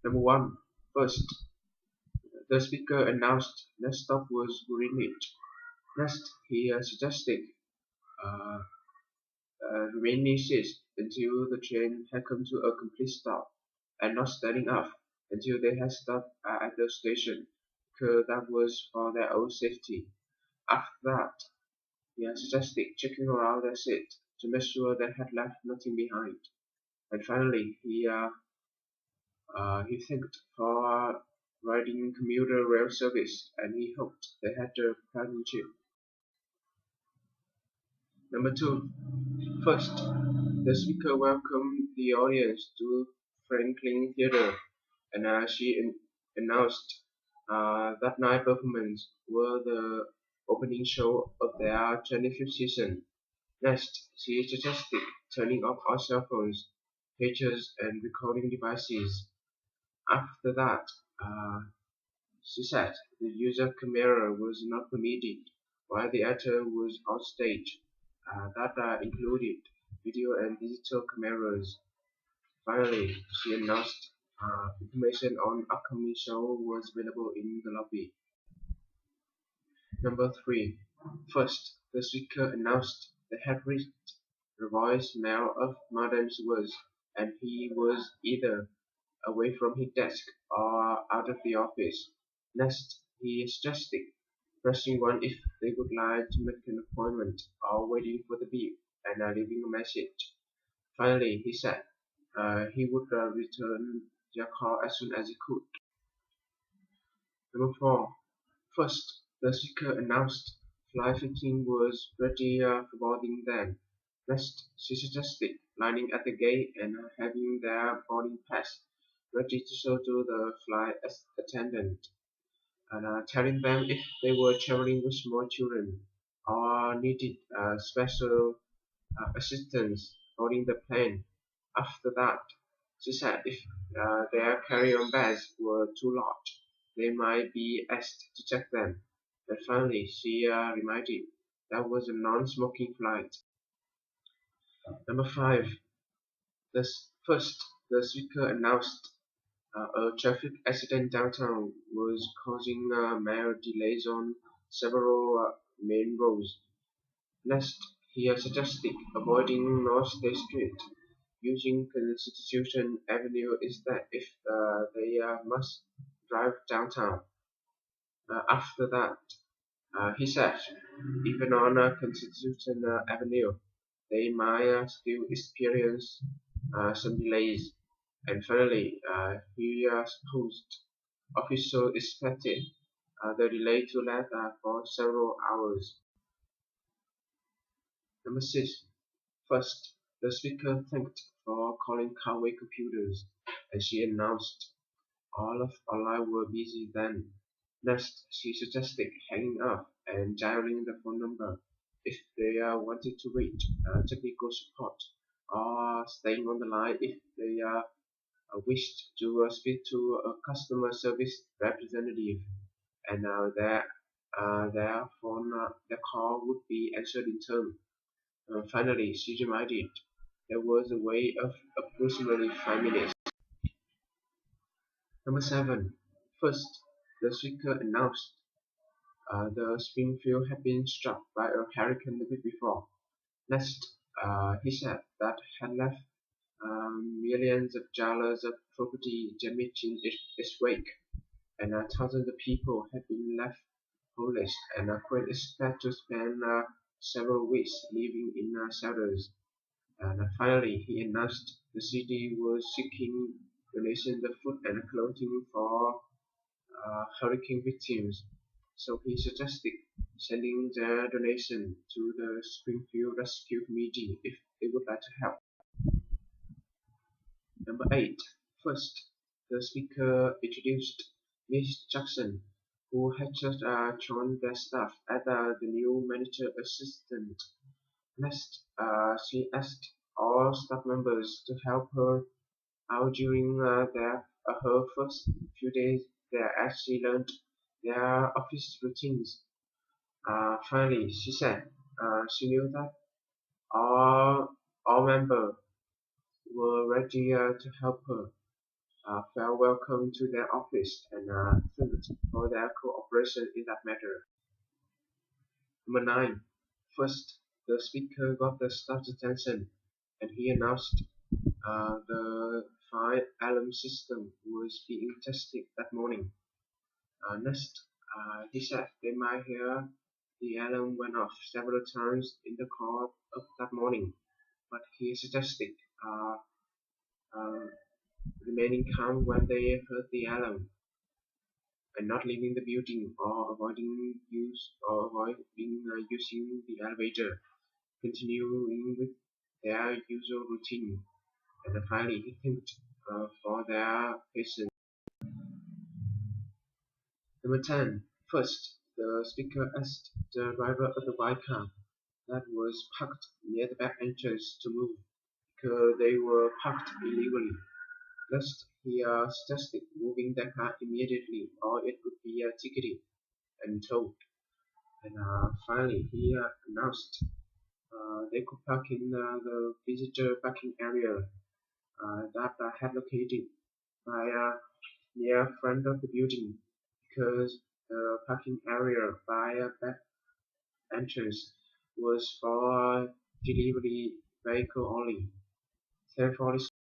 Number one, first, the speaker announced next stop was Greenwich. Next, he suggested uh, remaining seats until the train had come to a complete stop, and not standing up until they had stopped at the station, because that was for their own safety. After that, he suggested checking around their seat to make sure they had left nothing behind. And finally, he thanked for riding commuter rail service, and he hoped they had the companionship. Number two, first, the speaker welcomed the audience to Franklin Theatre, and she announced that night performances were the opening show of their 25th season. Next, she suggested turning off all cell phones, pagers, and recording devices. After that, uh, she said the use of camera was not permitted while the actor was on stage. That included video and digital cameras. Finally, she announced information on upcoming show was available in the lobby. Number three, first, the speaker announced they had reached the voicemail of Madame Schwartz, and he was either away from his desk or out of the office. Next, he suggested pressing one if they would like to make an appointment or waiting for the beep and leaving a message. Finally, he said he would return their call as soon as he could. Number four, first, the speaker announced Flight 15 was ready for boarding then. Next, she suggested lining at the gate and having their boarding pass ready to show to the flight attendant, and telling them if they were traveling with small children or needed special assistance boarding the plane. After that, she said if their carry-on bags were too large, they might be asked to check them. And finally, she reminded that was a non-smoking flight. Number five, first, the speaker announced a traffic accident downtown was causing major delays on several main roads. Next, he suggested avoiding North State Street, using Constitution Avenue instead if they must drive downtown. After that, he said, even on Constitution Avenue, they might still experience some delays. And finally, he supposed officials expected the delay to last for several hours. Number six, first, the speaker thanked for calling Conway Computers, and she announced all of online were busy then. Next, she suggested hanging up and dialing the phone number if they wanted to reach technical support, or staying on the line if they wished to speak to a customer service representative, and their call would be answered in turn. Finally, she reminded there was a wait of approximately 5 minutes. Number seven, first, the speaker announced the Springfield had been struck by a hurricane the week before. Next, he said that had left millions of dollars of property damage in its wake, and thousands of people had been left homeless and could expect to spend several weeks living in shelters. And finally, he announced the city was seeking donations of food and clothing for hurricane victims, so he suggested sending their donation to the Springfield Rescue Committee if they would like to help. Number eight, first, the speaker introduced Miss Jackson, who had just joined their staff as the new manager assistant. Next, she asked all staff members to help her out during her first few days there as she learned their office routines. Finally, she said she knew that all members were ready to help her. felt welcome to their office and thanked for their cooperation in that matter. Number 9. First, the speaker got the staff's attention and he announced the fire alarm system was being tested that morning. Next, he said they might hear the alarm went off several times in the course of that morning, but he suggested uh, uh, remaining calm when they heard the alarm and not leaving the building or avoiding using the elevator, continuing with their usual routine. And finally, he thanked for their patience. Number 10. First, the speaker asked the driver of the white car that was parked near the back entrance to move because they were parked illegally. Next, he suggested moving the car immediately or it would be ticketed and towed. And finally, he announced they could park in the visitor parking area that had located by near front of the building because the parking area by back entrance was for delivery vehicle only. Therefore,